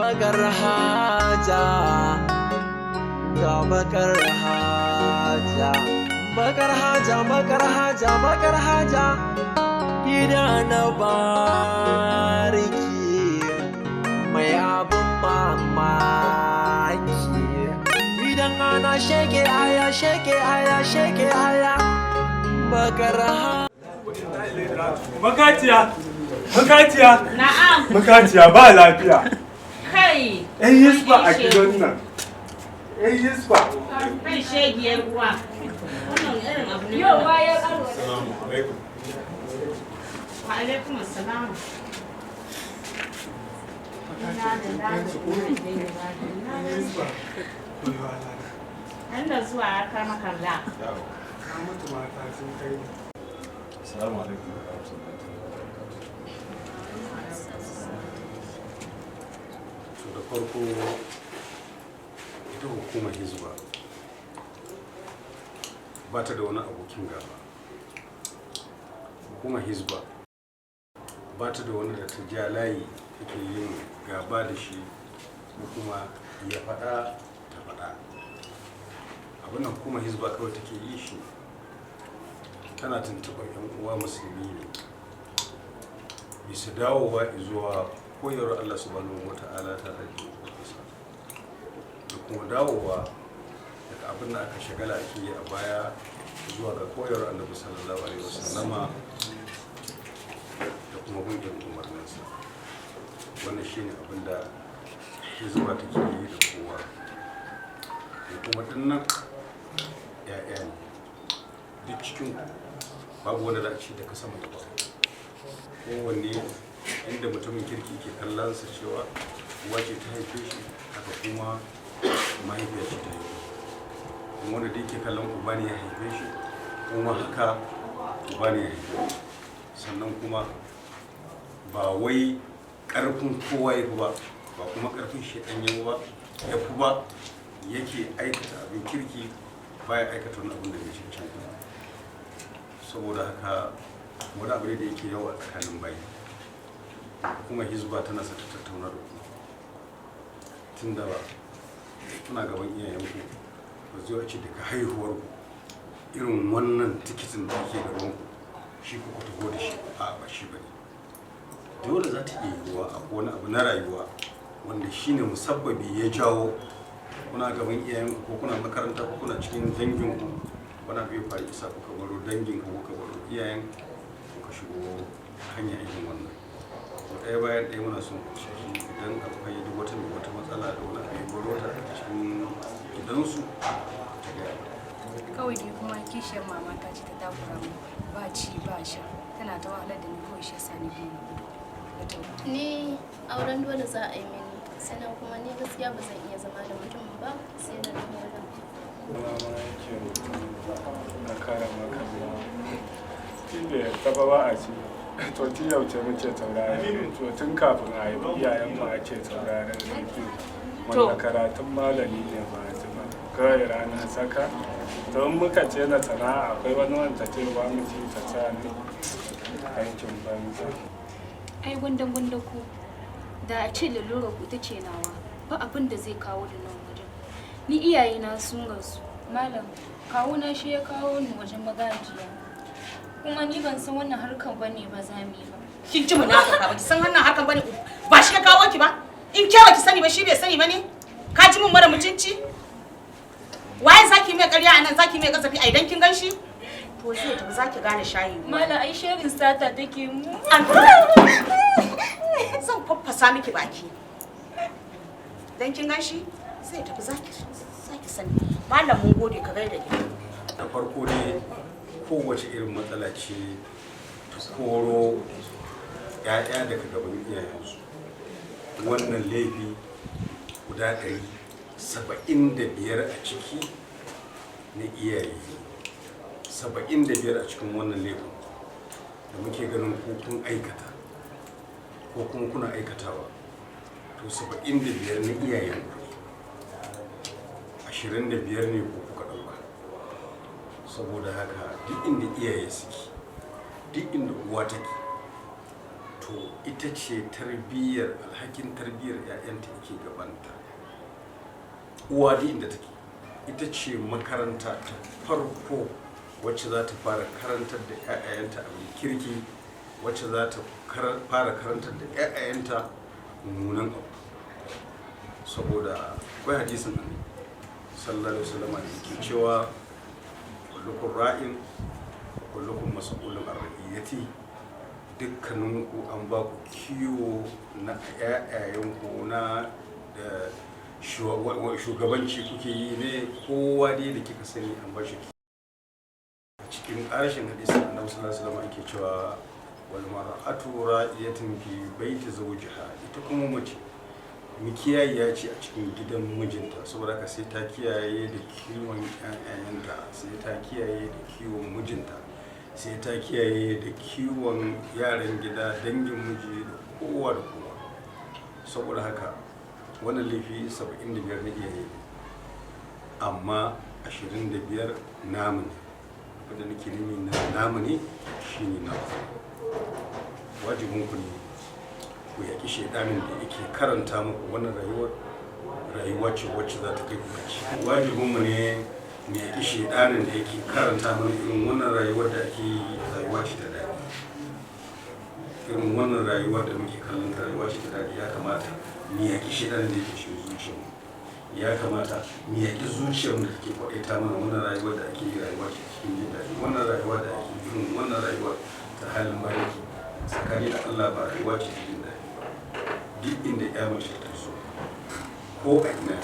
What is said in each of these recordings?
bakar haja, ga bakar haja, bakar haja, bakar haja, bakar haja, gida na bariki mai abin mamaki. Idan ana sheke aya, sheke aya, sheke aya, bakar haja. Makaciya! Makaciya! Na'am. Makaciya ba lafiya. Kai. Ɗan yisba a gidan nan. Ɗan yisba. Kai shegiyar ruwa. Wannan irin abu ne. Yau bayan aro. Assalamu alaikum. Wa alaikum assalam. Ina zuwa ya kama kalla. Assalamu alaikum. Da farko ita hukumar hizba ba ta da wani abokin gaba. Hukumar hizba ba ta da wani da ta ja layi take yin gaba da shi ko kuma ya faɗa ta faɗa. Abin da hukumar hizba kawai take yi shi tana tuntuɓar 'yan uwa musulmi ne bisa dawowa zuwa koyarwar Allah subhanahu wata'ala ta rage da kuma dawowa daga abin da aka shagala ake yi a baya zuwa ga koyarwar Annabi sallallahu alaihi wasallama da kuma bin umarninsa. Wannan shine abin da hizba take yi da kowa. Da kuma dinnan ya'ya ne duk cikin babu wanda za a ci daga sama da ba. Kowanne inda mutumin kirki ke kallon sa cewa uwa ce ta haife shi haka kuma mahaifiyar shi ta haife kuma wanda da yake kallon uba ne ya haife shi kuma haka uba ne ya haife shi. Sannan kuma ba wai karfin kowa ya fi ba ba kuma karfin shedan ya ba ya fi ba yake aikata abin kirki baya aikata wani abin da bai cancanta. Saboda haka wani abu ne da yake yawa tsakanin bayi. Kuma hizba tana saka tattauna da ku tun da kuna gaban iyayenku ba zai wace daga haihuwar ku irin wannan tikitin da ke gaban ku shi ku taho da shi a ba shi bane. Dole za ta iya yiwuwa a wani abu na rayuwa wanda shine musabbabi ya jawo kuna gaban iyayenku ko kuna makaranta ko kuna cikin danginku wani abu ya faru isa kuka baro dangin ku kuka baro iyayen kuka shigo hanya irin wannan. Ɗaya bayan ɗaya muna son idan akwai duk wata mai wata matsala da wani abu ya baro ta a cikin gidansu ta gaya. Kawai dai kuma kishiyar mama ta ce ta takura mu ba ci ba sha tana ta wahalar da ni kawai shi yasa ni biyu. Ni auren dole za a yi mini sannan kuma ni gaskiya ba zan iya zama da mutum ba sai da dole. Mama yake na kara maka inda ta ba a ci. To ti yauce muke tauraron to tun kafin a yi iyayen mu ake tauraron rediyo wanda karatun malami ne ba a ji ba kawai ranar saka to in muka ce na sana'a akwai wani wanda ce ba mu ci ta tsani aikin banza. Ai gundan ku da a ce lalura ku ita ce nawa ba abin da zai kawo da nan wajen. Ni iyayena sun rasu malam kawuna shi ya kawo ni wajen magajiya. Kuma ni ban san wannan harkan bane ba za mu yi ba. Kin ji munafika ba ki san wannan harkan bane ba shi ya kawo ki ba? In ke ba ki sani ba shi bai sani bane? Ka ji mun mara mutunci? Waye zaki mai ƙarya anan zaki mai kasafi a idan kin ganshi? To sai ta zaki gane shayi. Mala ai sherin sata take mu. Zan faffasa miki baki. Dan kin ganshi sai tafi zaki sani. Malam mun gode ka gaida ki. Da farko dai kowace irin matsala ce ta koro ‘ya'ya daga gaban iyayensu. Wannan laifi guda 175 a ciki na iyaye 75 a cikin wannan laifin da muke ganin ko kun aikata ko kuma kuna aikatawa to 75 na iyayen ku 25 ne ko kuka ɗauka. Saboda haka duk inda iyaye suke duk inda uwa take to to ita ce tarbiyyar alhakin tarbiyyar 'ya'yanta yake gabanta. Uwa da inda take ita ce makaranta ta farko wacce za ta fara karantar da 'ya'yanta abin kirki, wacce za ta fara karantar da 'ya'yanta mummunan abu. Saboda akwai hadisin nan sallallahu alaihi wasallam da yake cewa kullukum ra'in kullukum mas'ulun an ra'iyati, dukkaninku an ba ku kiwo na 'ya'yayanku na shugabanci kuke yi ne, kowa dai da kika sani an ba shi. Cikin ƙarshen hadisin annabi sallallahu alaihi wasallam yake cewa wal mar'atu ra'iyatun fi baiti zawjiha, ita kuma mace mikiyayiya ce a cikin gidan mijinta, saboda haka sai ta kiyaye da kiwon ƴaƴanta, sai ta kiyaye da kiwon mijinta, sai ta kiyaye da kiwon yaran gida, dangin miji da kowa da kowa. Saboda haka wannan laifi 75 na iyaye amma 25 namu ne. Wanda nake nemi namu ne shine namu. Wajibinku ne ku yaƙi shaidanin da yake karanta muku wannan rayuwa ce wacce za ta kai ku gaci. Wajibinmu ne mu yaƙi shaidanin da yake karanta mana irin wannan rayuwar da ake yi, rayuwa ce ta daɗi. Irin wannan rayuwar da muke kallon ta rayuwa ce ta daɗi, ya kamata mu yaƙi shaidanin da yake cikin zuciyarmu. Ya kamata mu yaƙi zuciyarmu da take kwaɗaita mana wannan rayuwar da ake yi, rayuwa ce cikin jin daɗi. Wannan rayuwa da ake yi, irin wannan rayuwar ta halin bariki tsakani da Allah ba rayuwa ce ta jin daɗi. Duk inda ya mace ta so ko a ina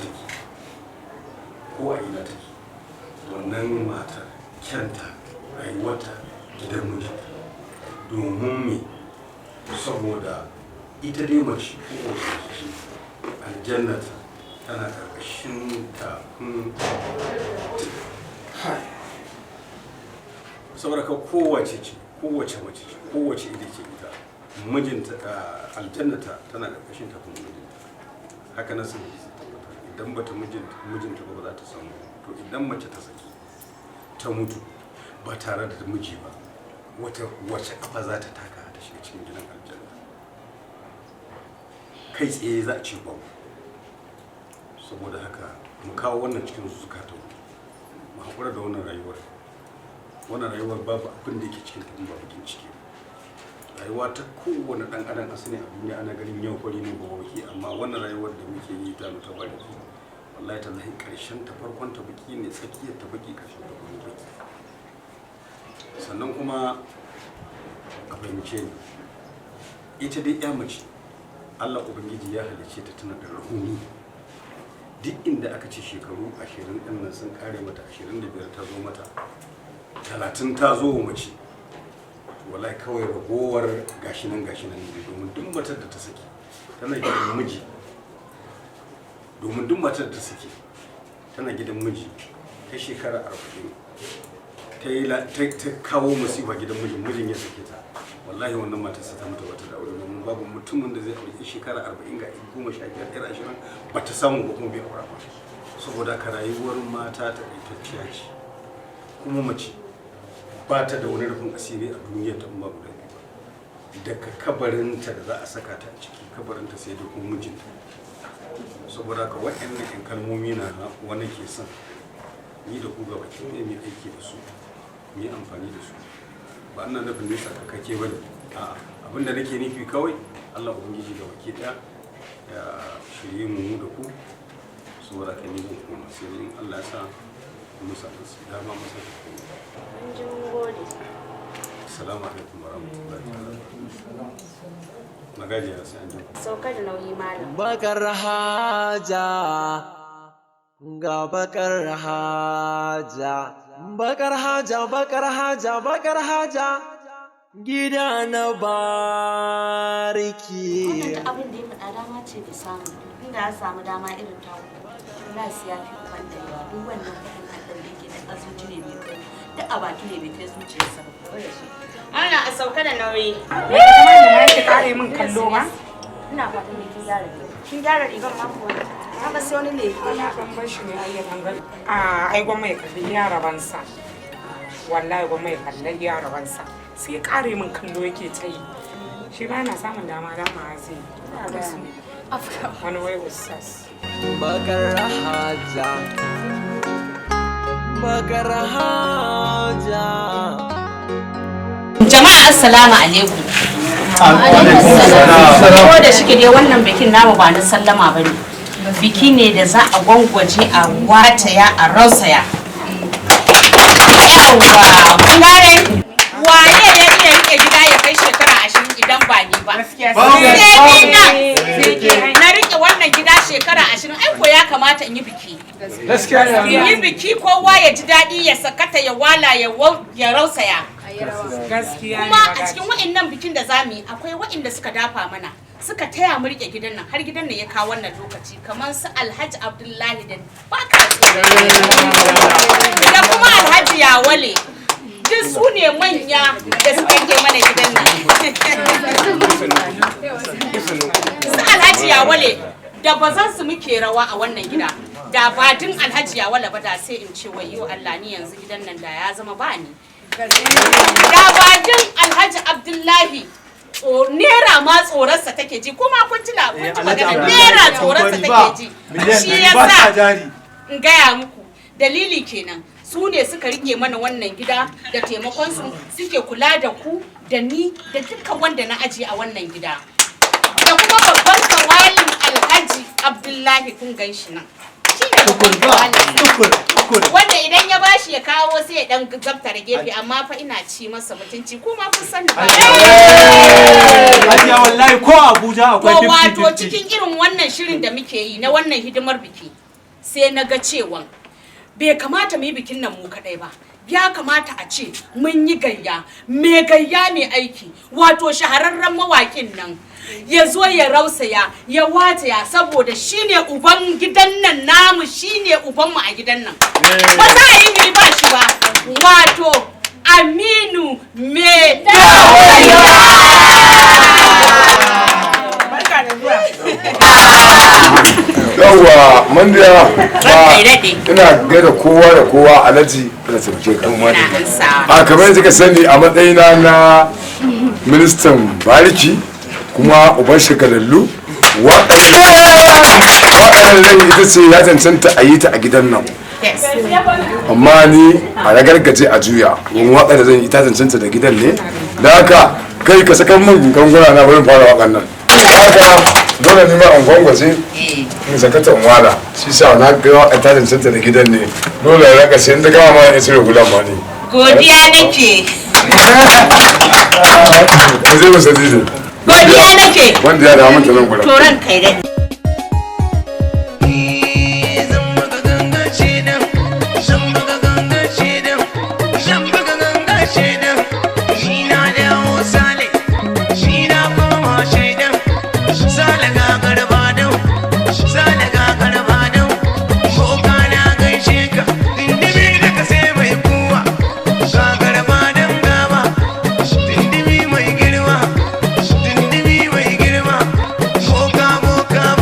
take wannan matar kyanta rayuwarta gidan miji. Domin me? Saboda ita dai mace ko wace aljannata tana ƙarƙashin tafin. Saboda ka kowace mace ce, kowace ita ce ita mijinta aljannata tana ƙarƙashin tafin mijinta. Haka na sun idan bata mijinta ba za ta samu. To idan mace ta saki ta mutu ba tare da miji ba, wace kafa za ta taka ta shiga cikin gidan aljanna? Kai tsaye za a ce babu. Saboda haka mu kawo wannan cikin zukatan mu haƙura da wannan rayuwar babu abin da yake cikin ta ba bakin ciki. Rayuwa ta kowane ɗan adam asali a duniya ana ganin yau fari ne gobe baki, amma wannan rayuwar da muke yi ta mutu bari wallahi tallahi ƙarshen ta farkon ta baki ne, tsakiyar ta baki, ƙarshen ta kuma baki. Sannan kuma a fahimce ni, ita dai ya mace Allah Ubangiji ya halicce ta tana da rahuni. Duk inda aka ce shekaru 20 ɗin nan sun kare mata, 25 ta zo mata, 30 ta zo wa mace, wallahi kawai ragowar gashi nan ne. Domin duk matar da ta saki tana gidan miji, ta shekara 40 ta kawo musiba gidan mijin ya sake ta, wallahi wannan matar sai ta mutu bata da aure. Domin babu mutumin da zai aure shekara 40 ga 15 20 bata samu ba kuma bai aura ba. Saboda ka rayuwar mata ta ɗaitacciya ce, kuma mace ba ta da wani rufin asiri a duniya ta ba guda biyu. Daga kabarinta da za a saka ta a ciki, kabarinta sai da kuma mijinta. Saboda ka waɗannan ƴan kalmomi na wani ke son ni da ku ga baki ne mai aiki da su, mai amfani da su. Ba ana nufin nisa kakake ba ne, abinda nake nufi kawai Allah Ubangiji ga baki ɗaya ya shirye mu da ku. Saboda ka ni zan koma sai in Allah ya sa musa dama masa da kuma. Assalamu alaikum warahmatullahi wabarakatuh. Magajiya sai an jima. Sauka da nauyi malam. Bakar Haja ga Bakar Haja. Bakar Haja gida na bariki. Wannan da abin da ya faɗa dama ce da samu, inda ya samu dama irin ta Allah ya fi uban da yawa. Duk wannan kuɗin haɗin da yake da zuci ne bai kai, duk a baki ne bai kai zuciyarsa ba. Ana a sauka da nauyi. Me ka zama da ma ki kare min kallo ba? Ina fatan ne kin gyara rigar. Kin gyara rigar ma kuwa? Na ba sai wani lefe. Ana kan bar shi ne ayyan hangal. Ai gwamma ya kalli yarabansa. Wallahi gwamma ya kalli yarabansa. Sai kare min kallo yake ta yi. Shi ba na samun dama ma zai. Ina ga su. Wani wai ustaz. Bakar Haja. Bakar Haja. Jama'a assalamu alaikum. Ko da shike dai wannan bikin namu ba na sallama bane. Biki ne da za a gwangwaje a wataya a rausaya. Yawwa, kun gane? Waye ya iya rike gida ya kai shekara 20 idan ba ni ba? Na rike wannan gida shekara 20 ai ko ya kamata in yi biki. Gaskiya ne. In yi biki kowa ya ji daɗi ya sakata ya wala ya rausaya. Gaskiya Kuma a cikin wa'annan bikin da zamu yi akwai wa'anda suka dafa mana. Suka taya mu rike gidan nan har gidan nan ya kawo wannan lokaci kamar su Alhaji Abdullahi da Bakar da kuma Alhaji Yawale duk su ne manya da suka ke mana gidan nan su Alhaji Yawale da bazan su muke rawa a wannan gida da ba din Alhaji Yawale ba da sai in ce wayo Allah ni yanzu gidan nan da ya zama ba ni da ba din Alhaji Abdullahi Nera ma tsorarsa take ji kuma kun ji magana Nera tsorarsa take ji shi yasa in gaya muku dalili kenan su ne suka rike mana wannan gida da taimakon su suke kula da ku da ni da dukkan wanda na aje a wannan gida da kuma babban kawalin Alhaji Abdullahi kun ganshi nan wanda idan ya bashi ya kawo sai ya dan zabtare gefe amma fa ina ci masa mutunci kuma kun sani ba Hajiya wallahi ko Abuja akwai 50-50. Wato cikin irin wannan shirin da muke yi na wannan hidimar biki sai na ga cewa bai kamata mu yi bikin nan mu kadai ba ya kamata a ce mun yi gayya mai aiki wato shahararren mawakin nan ya zo ya rausaya ya wataya saboda shine uban gidan nan namu shine ubanmu a gidan nan ba za a yi mu ba shi ba wato Aminu me yawwa mandiya ina gaida kowa da kowa Alhaji da sauke kan wani a kamar yadda ka sani a matsayina na ministan bariki kuma uban shekalallu waɗannan ita ce ya cancanta a yi ta a gidan nan amma ni a ragargaje a juya wani waƙa da zan yi ta cancanta da gidan ne da haka kai ka sakan min ganguna na wurin fara waƙan nan haka dole ne ma an gwangwaje in sakata in wala shi sa na ga waƙa ta cancanta da gidan ne dole ya raka sai da gama ma ya cire hulan ma ne godiya nake zai masa dide godiya nake wanda ya da manta nan gudan to ran kai dai Boka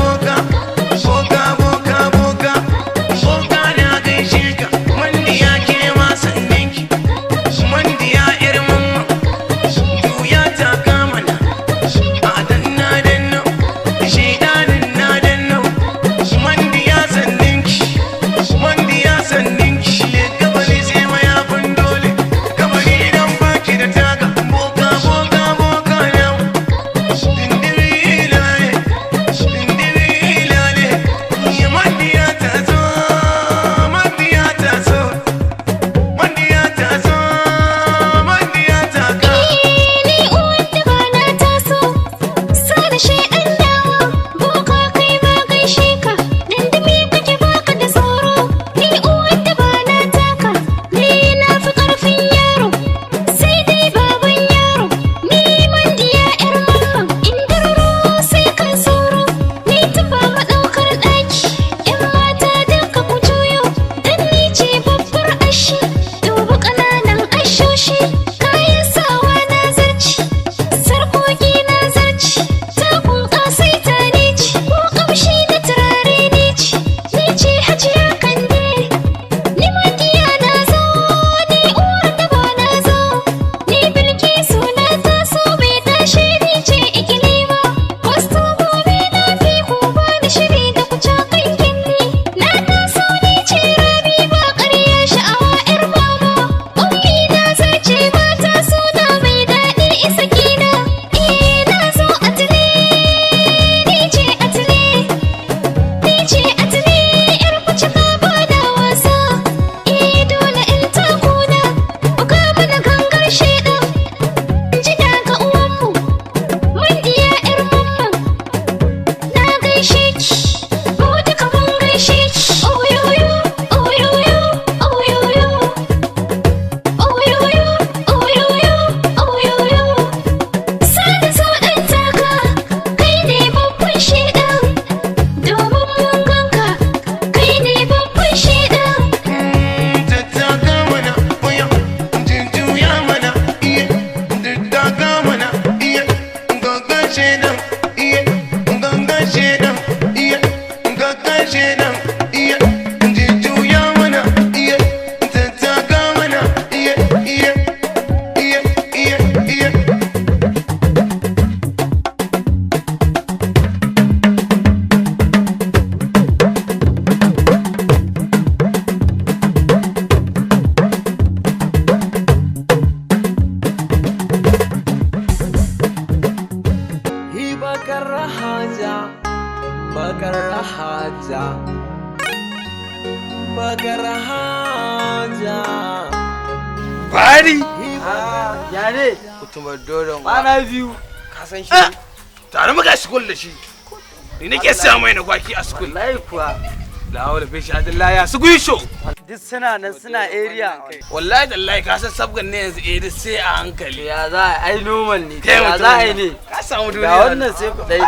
Bakar Haja, Bakar Haja. Bari! Ya ne? Kutumar dodon Kwana biyu. Ka san shi? Tare muka school da shi. Ni nake sa mai na gwaki a school. Wallahi kuwa. La hawla bi shahadillahi ya su guisho. Duk suna nan suna area. Wallahi dallahi ka san sabgan ne yanzu sai a hankali. Ya za a ai normal ne. Ya za a yi ne? Ka samu duniya. Ga wannan sai ku dai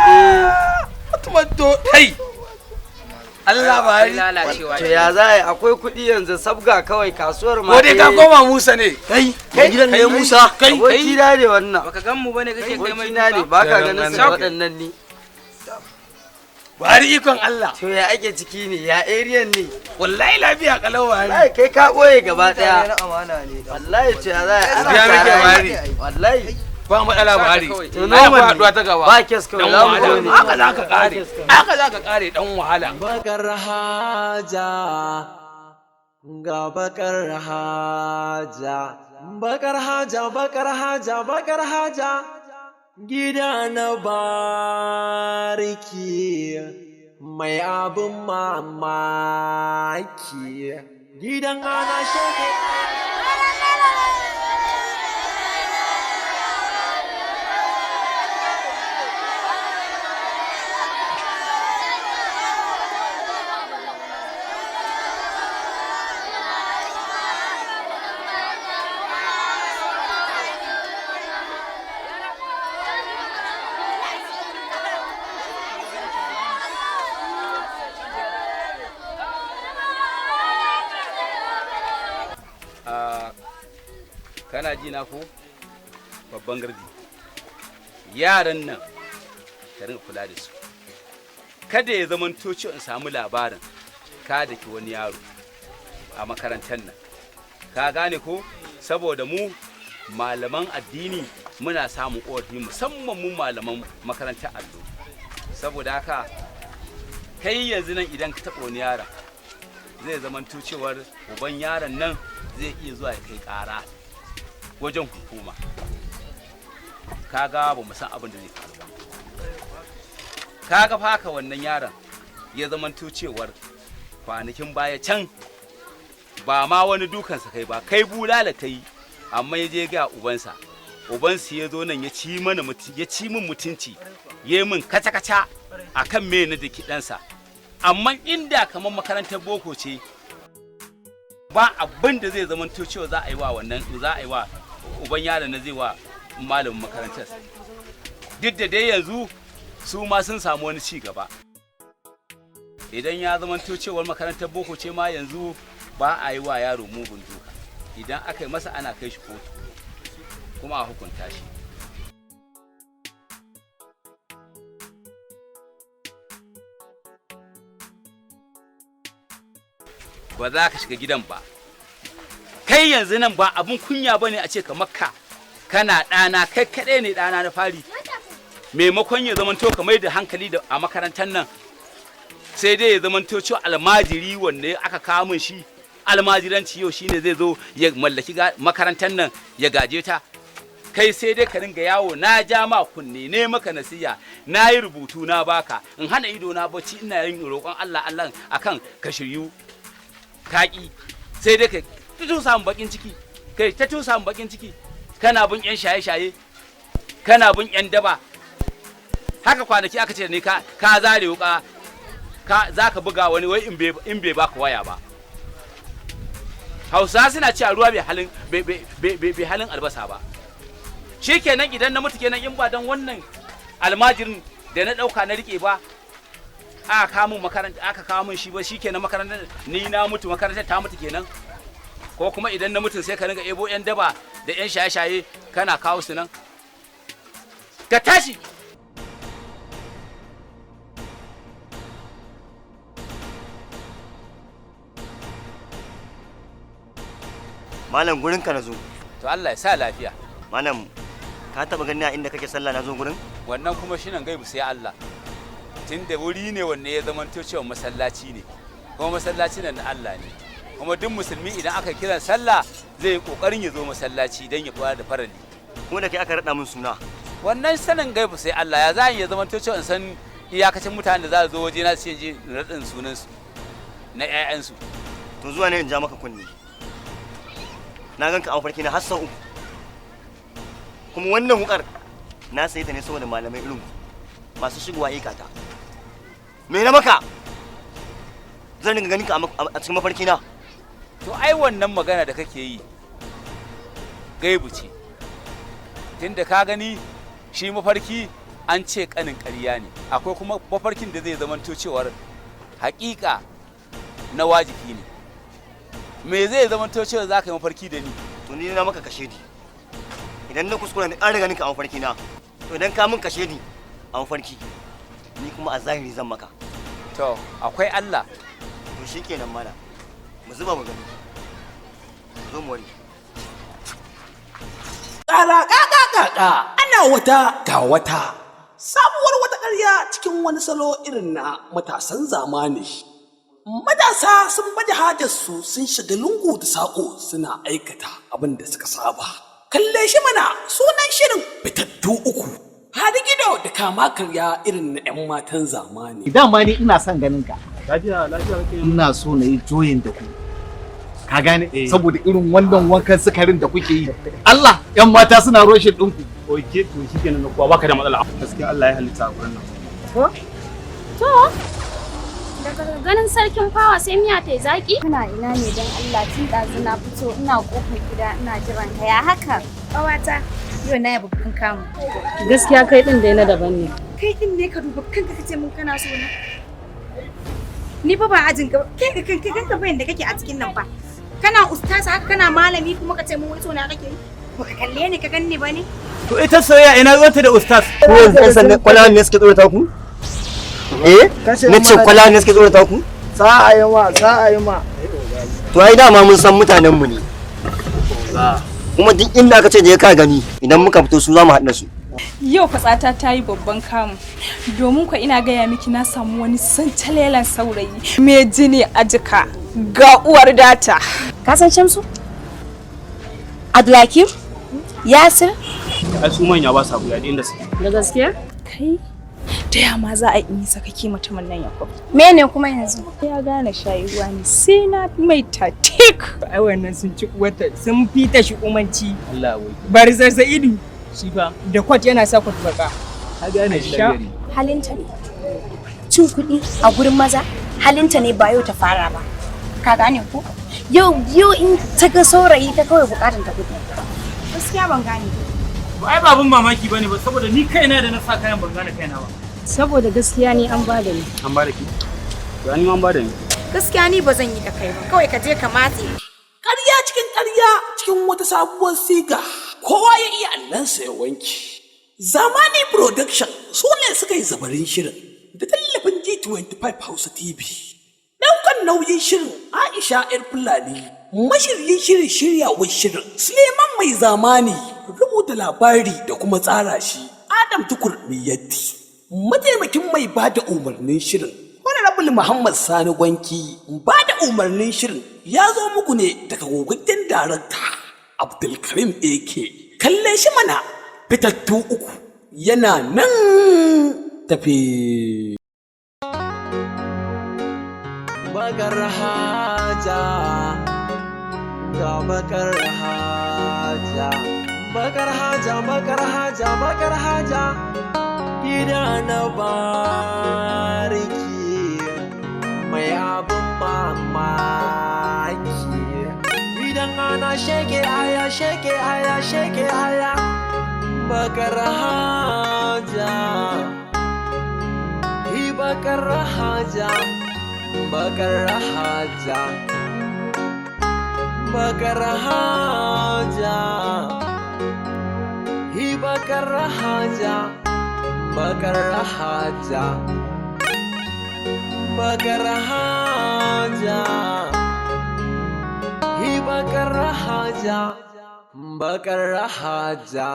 Kutumar do kai. Allah ba yi lalacewa. To ya za a yi akwai kuɗi yanzu sabga kawai kasuwar ma. Ko dai ka koma Musa ne. Kai gidan kai Musa. Kai aboki na ne wannan. Baka gan mu bane kake kai mai na ne baka ganin su waɗannan ne. Bari ikon Allah. To ya ake ciki ne ya area ne. Wallahi lafiya kalau bari. Wallahi kai ka boye gaba daya. Wallahi to ya za a biya muke bari. Wallahi ba matsala bari. To na ba haduwa ta gaba. Ba kes kawai za mu zo ne. Haka za ka kare. Haka za ka kare dan wahala. Bakar Haja, ga Bakar Haja, Bakar Haja, Bakar Haja, Bakar Haja. Gida na bariki mai abin mamaki, gidan ana shake. Kana ji na ko babban gardi yaran nan ka rinka kula da su kada ya zama toci in samu labarin ka daki wani yaro a makarantar nan ka gane ko saboda mu malaman addini muna samun ƙorafi musamman mu malaman makarantar allo saboda haka kai yanzu nan idan ka taɓa wani yaron zai zama cewar uban yaron nan zai iya zuwa ya kai ƙara wajen hukuma kaga ba mu san abin da zai faru ba kaga fa haka wannan yaron ya zamanto cewar kwanakin baya can ba ma wani dukansa kai ba kai bulala ta yi amma ya je ga ubansa ya zo nan ya ci min mutunci ya min kaca-kaca akan me na da kiɗansa amma inda kamar makarantar boko ce ba abin da zai zamanto cewa za a yi wa uban yaron na zai wa malamin makarantar duk da dai yanzu su ma sun samu wani ci gaba idan ya zamanto cewa makarantar boko ce ma yanzu ba a yi wa yaro mugun duka idan aka yi masa ana kai shi kotu kuma a hukunta shi ba za ka shiga gidan ba kai yanzu nan ba abun kunya bane a ce ka makka kana ɗana kai kaɗai ne ɗana na fari maimakon ya zamanto ka mai da hankali da a makarantar nan sai dai ya zamanto cewa almajiri wanda aka kawo min shi almajiranci yau shine zai zo ya mallaki makarantar nan ya gaje ta kai sai dai ka ringa yawo na ja ma kunne ne maka nasiya na yi rubutu na baka in hana ido na bacci ina yin roƙon Allah akan ka shiryu kaki sai dai kai ta samu bakin ciki kai ta samu bakin ciki kana bin yan shaye-shaye kana bin yan daba haka kwanaki aka ce ne ka zare wuka ka zaka buga wani wai in bai baka waya ba Hausa suna cewa ruwa bai halin albasa ba shikenan idan na mutu kenan in ba dan wannan almajirin da na dauka na rike ba aka kawo makaranta aka kawo min shi ba shikenan makarantar ni na mutu makarantar ta mutu kenan ko kuma idan na mutun sai ka ringa ebo yan daba da yan shaye-shaye kana kawo su nan ka tashi malam gurin ka nazo to Allah ya sa lafiya malam ka taba gani a inda kake sallah nazo gurin wannan kuma shine gaibu sai Allah tunda wuri ne wanne ya zama cewa masallaci ne kuma masallaci nan na Allah ne kuma duk musulmi idan aka kiran sallah zai yi kokarin ya zo masallaci dan ya fara da farali kuma da kai aka rada min suna wannan sanin gaibu sai Allah ya zan ya zama cewa in san iyakacin mutanen da za su zo waje na su je raɗin sunansu na 'ya'yansu. To zuwa ne in ja maka kunni. Na ganka a mafarki na har sau 3. Kuma wannan wukar na sayi ta ne saboda malamai irin masu shigowa ikata. Me na maka? Zan dinga ganin ka a cikin mafarki na. To ai wannan magana da kake yi gaibu ce. Tunda ka gani shi mafarki an ce kanin ƙarya ne. Akwai kuma mafarkin da zai zamanto cewar haƙiƙa na wajibi ne. Me zai zamanto cewa za ka yi mafarki da ni? To ni na maka kashedi. Idan na kuskura ni an riga ninka a mafarki na. To idan ka min kashedi a mafarki ni kuma a zahiri zan maka. To akwai Allah. To shikenan mala. Mu zuba mu gani. Zo mu wari. Ƙaƙa ana wata ga wata. Sabuwar wata ƙarya cikin wani salo irin na matasan zamani. Matasa sun baje hajarsu sun shiga lungu da saƙo suna aikata abin da suka saba. Kalle shi mana sunan shirin fitattu 3. Hadi gido da kama karya irin na 'yan matan zamani. Dama ni ina son ganin ka. Lafiya kake. Ina so na yi joyin da ku. Ka gane saboda irin wannan wankan sukarin da kuke yi. Allah 'yan mata suna roshin ɗinku. Oke to shikenan na kuwa baka da matsala. Gaskiya Allah ya halitta a gurin nan. Ko? To, daga ganin sarkin fawa sai miya ta yi zaƙi? Kana ina ne don Allah tun ɗazu na fito ina ƙofar gida ina jiran ka ya haka? Ƙawata, yau na yi babban kamu. Gaskiya kai ɗin dai na daban ne. Kai ɗin ne ka duba kanka ka ce mun kana so na? Ni fa ba ajin ka kai kanka bayan da kake a cikin nan ba. Kana ustaza haka kana malami kuma ka ce mun wai so na kake yi? Ba ka kalle ni ka ganni ba ne? To ita soyayya ina zuwanta da ustaz. Ko yanzu ɗan sanda kwalawan ne suke tsorata ku? Na ce kwalawan ne suke tsorata ku? Sa'a yi ma. To ai dama mun san mutanenmu ne. Kuma duk inda aka ce da ya ka gani idan muka fito su za mu haɗa su. Yau fatsata ta yi babban kamu domin ku ina gaya miki na samu wani santalelan saurayi mai jini a jika ga uwar data. Ka san Shamsu? Abdulhakim? Yasir? Ai su manya ba sa buya inda suke. Da gaskiya? Kai da yama za a yi sakaki mutumin nan ya kwaf. Mene kuma yanzu? Ya gane shayi ruwa ne sai na mai tatik. Ai wannan sun ci uwarta sun fita shi umanci. Allah wai. Bari Zaidu shi fa da kwat yana sa kwat baka. Ka gane shi gari. Halinta ne. Cin kuɗi a gurin maza halinta ne ba yau ta fara ba. Ka gane ko? Yau in ta ga saurayi ta kawai bukatun ta kuɗi. Gaskiya ban gane. Ai ba abun mamaki bane ba saboda ni kaina da na sa kayan ban gane kaina ba. Saboda gaskiya ni an bada ni. An bada ki? To ni ma an bada ni. Gaskiya ni ba zan yi da kai ba. Kawai ka je ka matse. Ƙarya cikin wata sabuwar siga. Kowa ya iya allansa ya wanki. Zamani Production su ne suka yi zabarin shirin da tallafin G25 Hausa TV. Ɗaukan nauyin shirin Aisha 'yar Fulani. Mashiryin shirin shiryawar shirin Suleiman Mai Zamani. Rubuta labari da kuma tsara shi Adam Tukur Miyatti. Mataimakin mai bada umarnin shirin Honorable Muhammad Sani Gwanki. Bada umarnin shirin ya zo muku ne daga gogaggen darakta Abdulkarim AK. Kalle shi mana fitattu 3 yana nan tafi. Bakar Haja ga Bakar Haja. Bakar Haja, Bakar Haja, Bakar Haja. Gida na bariki mai abin mamaki. Idan ana sheke aya, sheke aya, sheke aya. Bakar Haja, Bakar Haja, Bakar Haja, Bakar Haja, Bakar Haja, Bakar Haja, Bakar Haja, Bakar Haja, Bakar Haja.